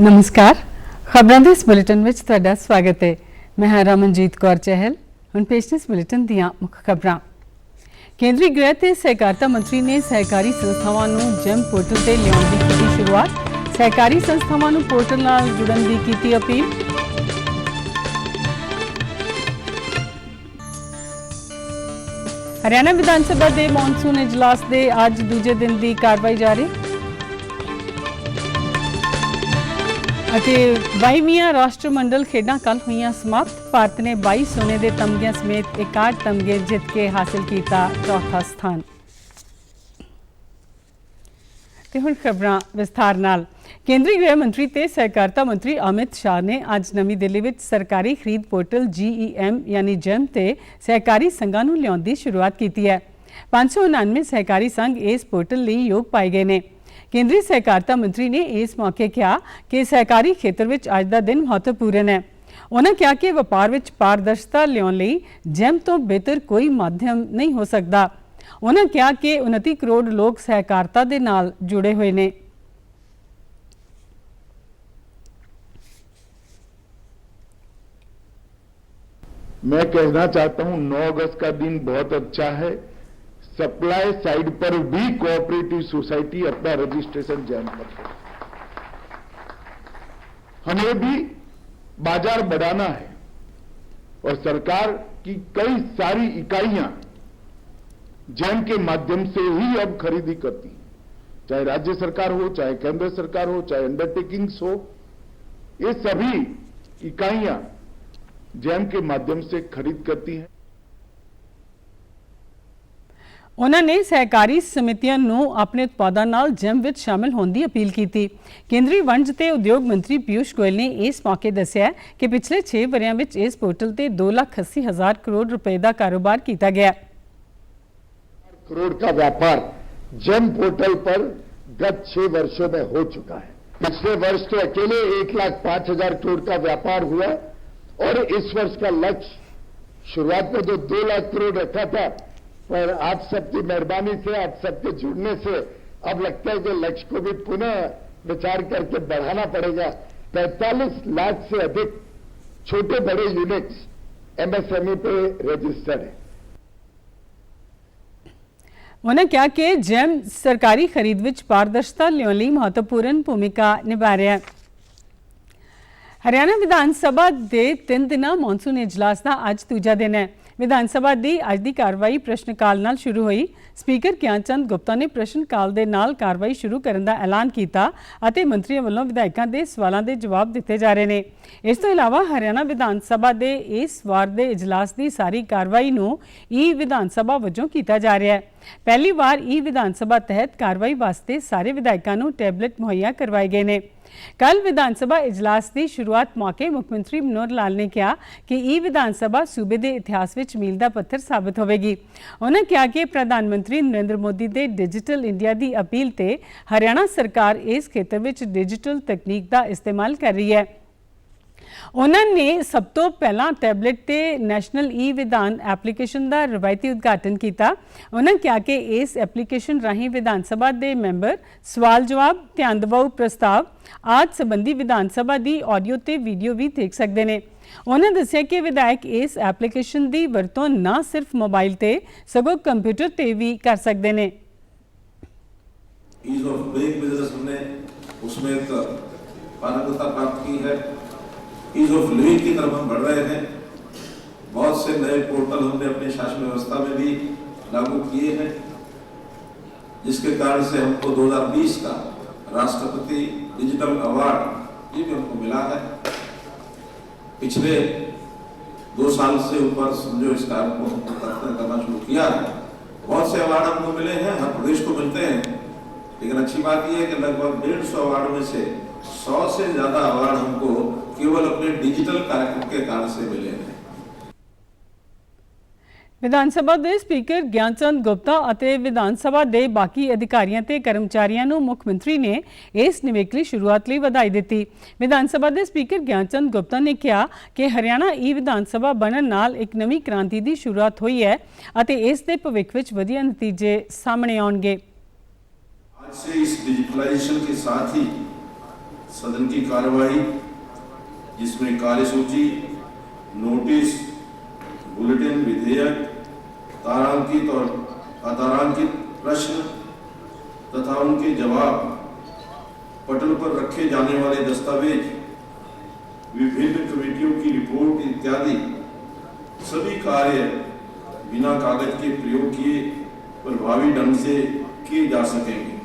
नमस्कार खबरों के इस बुलेटिन में तुहाडा स्वागत है। मैं हाँ रमनजीत कौर चहल। हुण पेश इस बुलेटिन दीआं मुख खबरां। केंद्रीय गृह ते सहकारिता मंत्री ने सहकारी संस्थावां नूं जैम पोर्टल ते लियाउण दी कीती शुरुआत। सहकारी संस्थावां नूं पोर्टल नाल जुड़न दी कीती अपील। हरियाणा विधानसभा के मॉनसून इजलास के अज दूजे दिन की कार्रवाई जारी। 22वीं राष्ट्रमंडल खेडां कल हुईयां समाप्त। भारत ने 22 सोने के तमगिਆਂ समेत 61 तमगे जित के हासिल किया चौथा स्थान। ते हुण खबरां विस्तार नाल। केंद्रीय गृह मंत्री ते सहकारिता मंत्री अमित शाह ने अज नवी दिल्ली विच सरकारी खरीद पोर्टल GEM यानी जैम ते सहकारी संघां नूं लियाउण दी शुरुआत की है। 599 सहकारी संघ इस पोर्टल लई योग पाए गए ने। केंद्रीय सहकारिता मंत्री ने इस मौके कहा कि सहकारी खेत्र में अज का दिन महत्वपूर्ण है। उन्होंने कहा कि व्यापार में पारदर्शिता लियाउण लई जैम तो बेहतर कोई माध्यम नहीं हो सकता। उन्होंने कहा कि 29 करोड़ लोग सहकारिता दे नाल जुड़े हुए हैं। मैं कहना चाहता हूं 9 अगस्त का दिन बहुत अच्छा है। सप्लाई साइड पर भी कोऑपरेटिव सोसाइटी अपना रजिस्ट्रेशन जैम कर रही है। हमें भी बाजार बढ़ाना है और सरकार की कई सारी इकाइयां जैम के माध्यम से ही अब खरीदी करती है, चाहे राज्य सरकार हो, चाहे केंद्र सरकार हो, चाहे अंडरटेकिंग्स हो। ये सभी इकाइयां जैम के माध्यम से खरीद करती हैं। उन्होंने सहकारी समितियों नूं अपने उत्पादों नाल जैम विच शामिल होने की अपील की। केंद्रीय वणज ते उद्योग मंत्री पीयूष गोयल ने इस मौके दस्सिया कि पिछले 6 वरियां विच इस पोर्टल ते 2,80,000 करोड़ रुपए का कारोबार किया गया। करोड़ का व्यापार जैम पोर्टल पर गत 6 वर्षों में हो चुका है। पिछले वर्ष तो अकेले 1,05,000 करोड़ का व्यापार हुआ और इस वर्ष का लक्ष्य शुरुआत में तो 2 लाख करोड़ रखा था, पर आप सबकी मेहरबानी से, आप सबके जुड़ने से अब लगता है कि लक्ष्य को भी पुनः विचार करके बढ़ाना पड़ेगा। 45 लाख से अधिक छोटे बड़े यूनिट्स MSME पे रजिस्टर्ड है। उन्होंने कहा कि जैम सरकारी खरीद विच पारदर्शिता लियाउण लई महत्वपूर्ण भूमिका निभा रहा है। हरियाणा विधानसभा के 3 दिना मॉनसून इजलास का अज दूजा दिन है। विधानसभा की अज की कार्रवाई प्रश्नकाल नाल शुरू हुई। स्पीकर ज्ञानचंद गुप्ता ने प्रश्नकाल के नाल कार्रवाई शुरू करने का ऐलान किया और मंत्रियों वालों विधायकों के सवालों के जवाब दिए जा रहे हैं। इस तो इलावा हरियाणा विधानसभा के इस वार के इजलास की सारी कार्रवाई नूं ई विधानसभा वजों किया जा रहा है। पहली बार ई विधानसभा तहत कार्रवाई वास्ते सारे विधायकों नूं टैबलेट मुहैया करवाए गए हैं। कल विधानसभा इजलास की शुरुआत मौके मुख्यमंत्री मनोहर लाल ने कहा कि ई विधानसभा सूबे के इतिहास में मील का पत्थर साबित होगी। उन्होंने कहा कि प्रधानमंत्री नरेंद्र मोदी के डिजिटल इंडिया की अपील से हरियाणा सरकार इस खेत्र में डिजिटल तकनीक का इस्तेमाल कर रही है। उन्होंने सब तो पहला टैबलेट ते नैशनल ई विधान एप्लीकेशन का रवायती उद्घाटन किया। उन्होंने कहा कि इस एप्लीकेशन राही विधानसभा के मैंबर सवाल जवाब, ध्यान दबाऊ प्रस्ताव आदि संबंधी विधानसभा की ऑडियो ते वीडियो भी देख सकते हैं। उन्होंने दस्सिया कि विधायक इस एप्लीकेशन की वरतों न सिर्फ मोबाइल ते सगों कंप्यूटर ते भी कर सकते हैं। ईज ऑफ डूइंग बिजनेस हमने उसमें पारदर्शिता प्राप्त की है। ईज ऑफ लिविंग की तरफ हम बढ़ रहे हैं। बहुत से नए पोर्टल हमने अपनी शासन व्यवस्था में भी लागू किए हैं, जिसके कारण से हमको 2020 का राष्ट्रपति डिजिटल अवार्ड ये भी हमको मिला है। पिछले 2 साल से ऊपर समझो इस कार्य को हमको करना शुरू किया है। बहुत से अवार्ड हमको मिले हैं, हर प्रदेश को मिलते हैं, लेकिन अच्छी बात यह है कि लगभग 150 अवार्ड में से 100 से ज्यादा अवार्ड हमको केवल अपने डिजिटल कार्यक्रम के कारण से मिले हैं। विधानसभा के स्पीकर ज्ञानचंद गुप्ता और विधानसभा के बाकी अधिकारियों ते कर्मचारियों नूं मुख्यमंत्री ने इस निवेकली शुरुआत लई बधाई दी। विधानसभा के स्पीकर ज्ञानचंद गुप्ता ने कहा कि हरियाणा ई विधानसभा बनने नाल एक नवी क्रांति की शुरुआत हुई है और इस दे भविख विच वधिया नतीजे सामने आउणगे। आज से इस डिजिटलाइजेशन के साथ ही सदन की कार्यवाही, जिसमें कार्यसूची, नोटिस, बुलेटिन, विधेयक, तारांकित और अतारांकित प्रश्न तथा उनके जवाब, पटल पर रखे जाने वाले दस्तावेज, विभिन्न कमेटियों की रिपोर्ट इत्यादि सभी कार्य बिना कागज के प्रयोग किए प्रभावी ढंग से किए जा सकेंगे।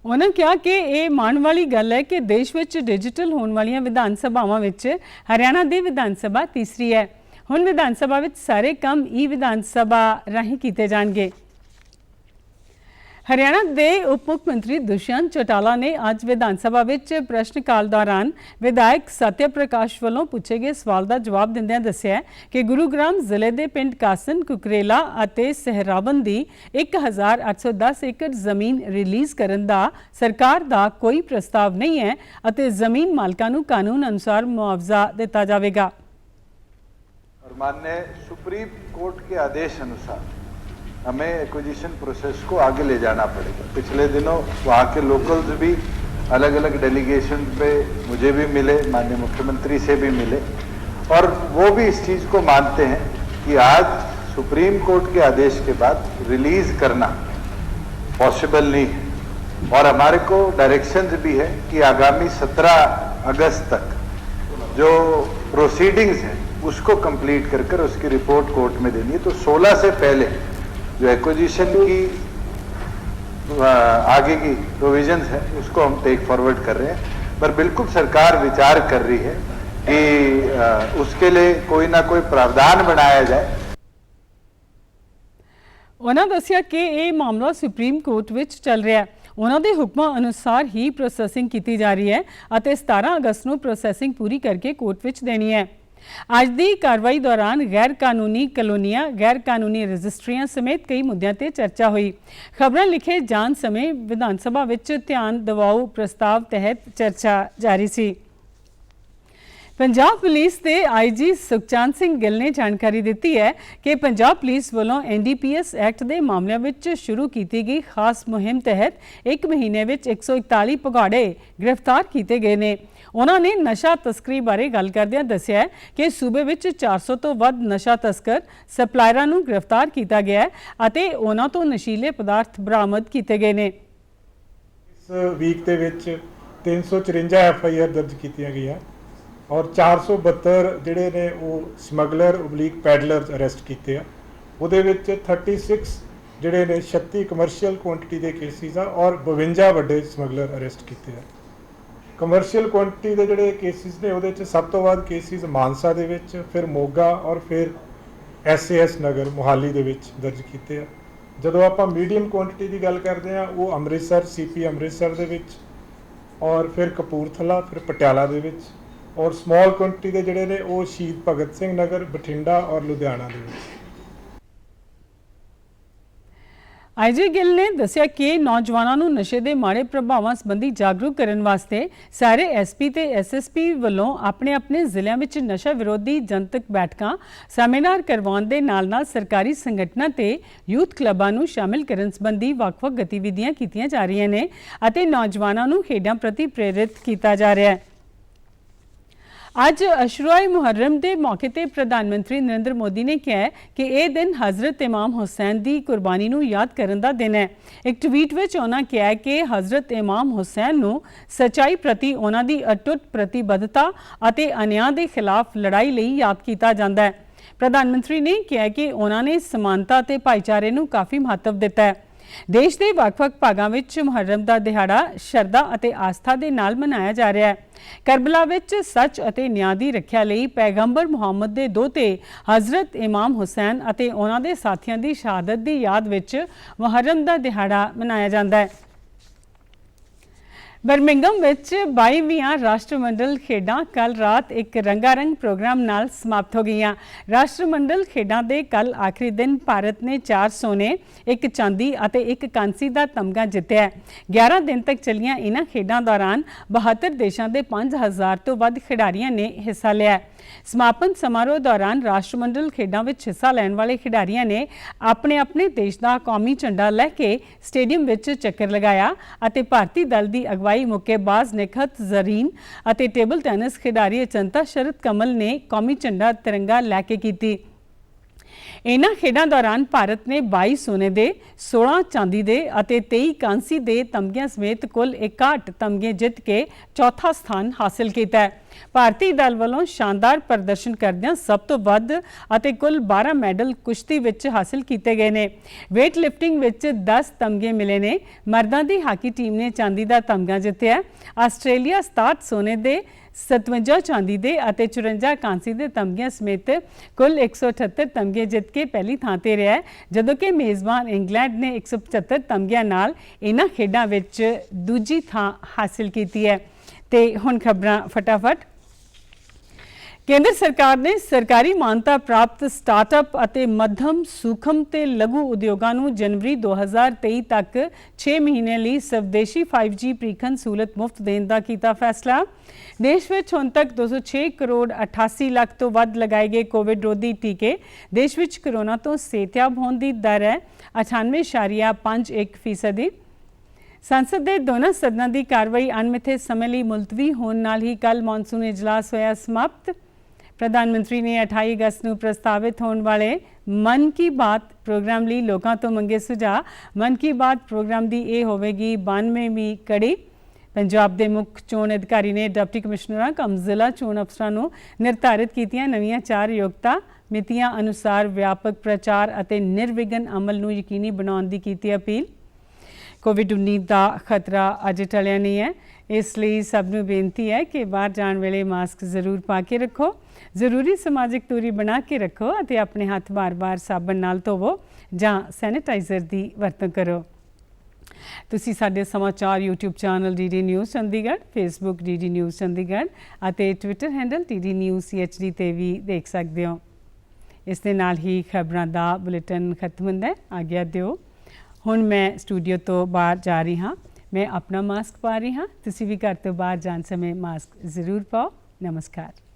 उन्होंने कहा कि ये माण वाली गल है कि देश में डिजिटल होने वाली विधान सभावां विच हरियाणा की विधान सभा तीसरी है। हुण विधान सभा विच सारे काम ई विधान सभा राही किए जाएंगे। हरियाणा के उप मुख्यमंत्री दुष्यंत चौटाला ने आज विधान सभा विच प्रश्नकाल दौरान विधायक सत्य प्रकाश वालों पूछे गए सवाल का जवाब दिंदियां दस्सिया कि गुरुग्राम जिले के पिंड कासन, कुकरेला और सहरावन की 1810 एकड़ जमीन रिलीज़ करने का सरकार का कोई प्रस्ताव नहीं है और जमीन मालकां नूं कानून अनुसार मुआवजा दिता जाएगा। और माननीय सुप्रीम कोर्ट के आदेश अनुसार हमें एक्विजिशन प्रोसेस को आगे ले जाना पड़ेगा। पिछले दिनों वहाँ के लोकल्स भी अलग अलग डेलीगेशन पे मुझे भी मिले, माननीय मुख्यमंत्री से भी मिले, और वो भी इस चीज़ को मानते हैं कि आज सुप्रीम कोर्ट के आदेश के बाद रिलीज करना पॉसिबल नहीं है। और हमारे को डायरेक्शंस भी है कि आगामी 17 अगस्त तक जो प्रोसीडिंग्स हैं उसको कंप्लीट कर उसकी रिपोर्ट कोर्ट में देनी है। तो 16 से पहले जो एक्विजिशन की आगे की प्रोविजंस है उसको हम टेक फॉरवर्ड कर रहे हैं, पर बिल्कुल सरकार विचार कर रही है कि उसके लिए कोई ना कोई प्रावधान बनाया जाए। उन्होंने दस्सिया कि यह मामला सुप्रीम कोर्ट विच चल रहा है। उन्होंने हुक्मां अनुसार ही प्रोसैसिंग की जा रही है और 17 अगस्त को प्रोसैसिंग पूरी करके कोर्ट विच देनी है। आज की कार्रवाई दौरान गैर कानूनी कलोनियां, गैर कानूनी रजिस्ट्रियां समेत कई मुद्दों पर चर्चा हुई। खबरें लिखे जान समय विधान सभा विच ध्यान दिवाओ प्रस्ताव तहत चर्चा जारी सी। पंजाब पुलिस के IG सुखचैन सिंह गिल ने जानकारी दी है कि पंजाब पुलिस वालों NDPS एक्ट के मामलों में शुरू की गई खास मुहिम तहत 1 महीने में 141 भगौड़े गिरफ्तार किए गए हैं। उन्होंने नशा तस्करी बारे गल करदियां दस्सिया कि सूबे में 400 तो वध नशा तस्कर सप्लायरां नूं गिरफ्तार किया गया है और उन्हां तो नशीले पदार्थ बरामद किए गए हैं। इस वीक के विच 354 FIR दर्ज की गई और 472 जिहड़े ने वो स्मगलर ओबलीक पैडलर अरेस्ट किए हैं। उहदे विच 36 जिहड़े ने 36 कमर्शियल क्वांटिटी के केसिस आ और 52 वड्डे स्मगलर अरेस्ट किए हैं। कमर्शियल क्वांटिटी के जिहड़े केसिस ने उहदे सब तो वध केसिस मानसा दे विच, फिर मोगा और फिर SAS नगर मोहाली दे विच दर्ज किए हैं। जदों आपां मीडियम क्वांटिटी की गल करते हैं वो अमृतसर CP अमृतसर दे विच और फिर कपूरथला, फिर पटियाला दे विच, और स्मॉल क्वांटिटी के जिहड़े ने वो शहीद भगत सिंह नगर, बठिंडा और लुधियाना दे विच। IG गिल ने दस्सिया कि नौजवानों नूं नशे के माड़े प्रभावों संबंधी जागरूक करने वास्ते सारे SP ते SSP वालों अपने अपने जिलों में नशा विरोधी जनतक बैठकां सैमीनार करवाउण दे नाल-नाल सरकारी संगठनां ते यूथ क्लबां नूं शामिल करने संबंधी वख-वख गतिविधियां कीतियां जा रही ने अते नौजवानों नूं खेडां प्रति प्रेरित किया जा रहा है। अज अशुराए मुहर्रम के मौके पर प्रधानमंत्री नरेंद्र मोदी ने कहा है कि यह दिन हज़रत इमाम हुसैन की कुर्बानी नूं याद करने का दिन है। एक ट्वीट में उन्होंने कहा है कि हज़रत इमाम हुसैन नूं सच्चाई प्रति उन्हां दी अटुट प्रतिबद्धता और अन्याय के खिलाफ लड़ाई लई याद किया जाता है। प्रधानमंत्री ने कहा कि उन्होंने समानता और भाईचारे नूं काफ़ी महत्व दिता है। देश के ਵੱਖ-ਵੱਖ भागों में मुहर्रम का दिहाड़ा शरदा और आस्था के नाल मनाया जा रहा है। करबला विच सच और न्याय की रखिया लई पैगंबर मुहम्मद के दोते हज़रत इमाम हुसैन और उन्हां दे साथियों की शहादत की याद विच मुहर्रम का दिहाड़ा मनाया जाता है। ਬਰਮਿੰਘਮ ਵਿੱਚ 22ਵੀਆਂ ਰਾਸ਼ਟਰਮੰਡਲ ਖੇਡਾਂ ਕੱਲ ਰਾਤ ਇੱਕ ਰੰਗਾਰੰਗ ਪ੍ਰੋਗਰਾਮ ਨਾਲ ਸਮਾਪਤ ਹੋ ਗਈਆਂ। ਰਾਸ਼ਟਰਮੰਡਲ ਖੇਡਾਂ ਦੇ ਕੱਲ ਆਖਰੀ ਦਿਨ ਭਾਰਤ ਨੇ 4 ਸੋਨੇ, 1 ਚਾਂਦੀ ਅਤੇ 1 ਕਾਂਸੀ ਦਾ ਤਮਗਾ ਜਿੱਤਿਆ। 11 ਦਿਨ ਤੱਕ ਚੱਲੀਆਂ ਇਹਨਾਂ ਖੇਡਾਂ ਦੌਰਾਨ 72 ਦੇਸ਼ਾਂ ਦੇ 5000 ਤੋਂ ਵੱਧ ਖਿਡਾਰੀਆਂ ਨੇ ਹਿੱਸਾ ਲਿਆ। ਸਮਾਪਨ ਸਮਾਰੋਹ ਦੌਰਾਨ ਰਾਸ਼ਟਰਮੰਡਲ ਖੇਡਾਂ ਵਿੱਚ ਹਿੱਸਾ ਲੈਣ ਵਾਲੇ ਖਿਡਾਰੀਆਂ ਨੇ ਆਪਣੇ ਦੇਸ਼ ਦਾ ਕੌਮੀ ਝੰਡਾ ਲੈ ਕੇ ਸਟੇਡੀਅਮ ਵਿੱਚ ਚੱਕਰ ਲਗਾਇਆ ਅਤੇ ਭਾਰਤੀ ਦਲ ਦੀ ਅਗਵਾਈ ਮੁੱਕੇਬਾਜ਼ ਨਿਖਤ ਜ਼ਰੀਨ ਅਤੇ ਟੇਬਲ ਟੈਨਿਸ ਖਿਡਾਰੀ ਅਚੰਤਾ ਸ਼ਰਤ ਕਮਲ ਨੇ ਕੌਮੀ ਝੰਡਾ ਤਿਰੰਗਾ ਲੈ ਕੇ ਕੀਤੀ। ਇਹਨਾਂ ਖੇਡਾਂ ਦੌਰਾਨ ਭਾਰਤ ਨੇ 22 ਸੋਨੇ ਦੇ, 16 ਚਾਂਦੀ ਦੇ ਅਤੇ 23 ਕਾਂਸੀ ਦੇ ਤਮਗਿਆਂ ਸਮੇਤ ਕੁੱਲ 61 ਤਮਗੇ ਜਿੱਤ ਕੇ ਚੌਥਾ ਸਥਾਨ ਹਾਸਿਲ ਕੀਤਾ ਹੈ। ਭਾਰਤੀ ਦਲ ਵੱਲੋਂ ਸ਼ਾਨਦਾਰ ਪ੍ਰਦਰਸ਼ਨ ਕਰਦਿਆਂ ਸਭ ਤੋਂ ਵੱਧ ਅਤੇ ਕੁੱਲ 12 ਮੈਡਲ ਕੁਸ਼ਤੀ ਵਿੱਚ ਹਾਸਿਲ ਕੀਤੇ ਗਏ ਨੇ। ਵੇਟ ਲਿਫਟਿੰਗ ਵਿੱਚ 10 ਤਮਗੇ ਮਿਲੇ ਨੇ। ਮਰਦਾਂ ਦੀ ਹਾਕੀ ਟੀਮ ਨੇ ਚਾਂਦੀ ਦਾ ਤਮਗਾ ਜਿੱਤਿਆ। ਆਸਟ੍ਰੇਲੀਆ 67 ਸੋਨੇ ਦੇ, 57 ਚਾਂਦੀ ਦੇ ਅਤੇ 54 ਕਾਂਸੀ ਦੇ ਤਮਗਿਆਂ ਸਮੇਤ ਕੁੱਲ 178 ਤਮਗੇ ਜਿੱਤ ਕੇ ਪਹਿਲੀ ਥਾਂ ਤੇ ਰਿਹਾ ਹੈ, ਜਦੋਂ ਕਿ ਮੇਜ਼ਬਾਨ ਇੰਗਲੈਂਡ ਨੇ 175 ਤਮਗਿਆਂ ਨਾਲ ਇਹਨਾਂ ਖੇਡਾਂ ਵਿੱਚ ਦੂਜੀ ਥਾਂ ਹਾਸਿਲ ਕੀਤੀ ਹੈ। ਤੇ ਹੁਣ ਖਬਰਾਂ ਫਟਾਫਟ। ਕੇਂਦਰ ਸਰਕਾਰ ਨੇ ਸਰਕਾਰੀ ਮਾਨਤਾ ਪ੍ਰਾਪਤ ਸਟਾਰਟਅਪ ਅਤੇ ਮੱਧਮ, ਸੂਖਮ ਤੇ ਲਘੂ ਉਦਯੋਗਾਂ ਨੂੰ ਜਨਵਰੀ 2023 ਤੱਕ 6 ਮਹੀਨੇ ਲਈ ਸਵਦੇਸ਼ੀ 5G ਪ੍ਰੀਖਣ ਸਹੂਲਤ ਮੁਫਤ ਦੇਣ ਦਾ ਕੀਤਾ ਫੈਸਲਾ। ਦੇਸ਼ ਵਿੱਚ ਹੁਣ ਤੱਕ 206 ਕਰੋੜ 88 ਲੱਖ ਤੋਂ ਵੱਧ ਲਗਾਏ ਗਏ ਕੋਵਿਡ ਰੋਧੀ ਟੀਕੇ। ਦੇਸ਼ ਵਿੱਚ ਕੋਰੋਨਾ ਤੋਂ ਸਿਹਤਯਾਬ ਹੋਣ ਦੀ ਦਰ ਹੈ 98.51%। ਸੰਸਦ ਦੇ ਦੋਨਾਂ ਸਦਨਾਂ ਦੀ ਕਾਰਵਾਈ ਅਣਮਿੱਥੇ ਸਮੇਂ ਲਈ ਮੁਲਤਵੀ ਹੋਣ ਨਾਲ ਹੀ ਕੱਲ ਮੌਨਸੂਨ ਇਜਲਾਸ ਹੋਇਆ ਸਮਾਪਤ। ਪ੍ਰਧਾਨ ਮੰਤਰੀ ਨੇ 28 ਅਗਸਤ ਨੂੰ ਪ੍ਰਸਤਾਵਿਤ ਹੋਣ ਵਾਲੇ ਮਨ ਕੀ ਬਾਤ ਪ੍ਰੋਗਰਾਮ ਲਈ ਲੋਕਾਂ ਤੋਂ ਮੰਗੇ ਸੁਝਾਅ। ਮਨ ਕੀ ਬਾਤ ਪ੍ਰੋਗਰਾਮ ਦੀ ਇਹ ਹੋਵੇਗੀ 92ਵੀਂ ਕੜੀ। ਪੰਜਾਬ ਦੇ ਮੁੱਖ ਚੋਣ ਅਧਿਕਾਰੀ ਨੇ ਡਿਪਟੀ ਕਮਿਸ਼ਨਰਾਂ ਕਮ ਜ਼ਿਲ੍ਹਾ ਚੋਣ ਅਫਸਰਾਂ ਨੂੰ ਨਿਰਧਾਰਿਤ ਕੀਤੀਆਂ ਨਵੀਆਂ 4 ਯੋਗਤਾ ਮਿਤੀਆਂ ਅਨੁਸਾਰ ਵਿਆਪਕ ਪ੍ਰਚਾਰ ਅਤੇ ਨਿਰਵਿਘਨ ਅਮਲ ਨੂੰ ਯਕੀਨੀ ਬਣਾਉਣ ਦੀ ਕੀਤੀ ਅਪੀਲ। ਕੋਵਿਡ-19 ਦਾ ਖਤਰਾ ਅਜੇ ਟਲਿਆ ਨਹੀਂ ਹੈ, ਇਸ ਲਈ ਸਭ ਨੂੰ ਬੇਨਤੀ ਹੈ ਕਿ ਬਾਹਰ ਜਾਣ ਵੇਲੇ ਮਾਸਕ ਜ਼ਰੂਰ ਪਾ ਕੇ ਰੱਖੋ, ਜ਼ਰੂਰੀ ਸਮਾਜਿਕ ਦੂਰੀ ਬਣਾ ਕੇ ਰੱਖੋ ਅਤੇ ਆਪਣੇ ਹੱਥ ਬਾਰ-ਬਾਰ ਸਾਬਣ ਨਾਲ ਧੋਵੋ ਜਾਂ ਸੈਨੀਟਾਈਜ਼ਰ ਦੀ ਵਰਤੋਂ ਕਰੋ। ਤੁਸੀਂ ਸਾਡੇ ਸਮਾਚਾਰ YouTube channel DD news Chandigarh, Facebook DD news Chandigarh ਅਤੇ Twitter handle DD news CHD ਤੇ ਵੀ ਦੇਖ ਸਕਦੇ ਹੋ। ਇਸ ਦੇ ਨਾਲ ਹੀ ਖਬਰਾਂ ਦਾ ਬੁਲੇਟਿਨ ਖਤਮ ਹੁੰਦਾ ਹੈ। ਆਗਿਆ ਦਿਓ। ਹੁਣ ਮੈਂ ਸਟੂਡੀਓ ਤੋਂ ਬਾਹਰ ਜਾ ਰਹੀ ਹਾਂ। ਮੈਂ ਆਪਣਾ ਮਾਸਕ ਪਾ ਰਹੀ ਹਾਂ। ਤੁਸੀਂ ਵੀ ਘਰ ਤੋਂ ਬਾਹਰ ਜਾਣ ਸਮੇਂ ਮਾਸਕ ਜ਼ਰੂਰ ਪਾਓ। ਨਮਸਕਾਰ।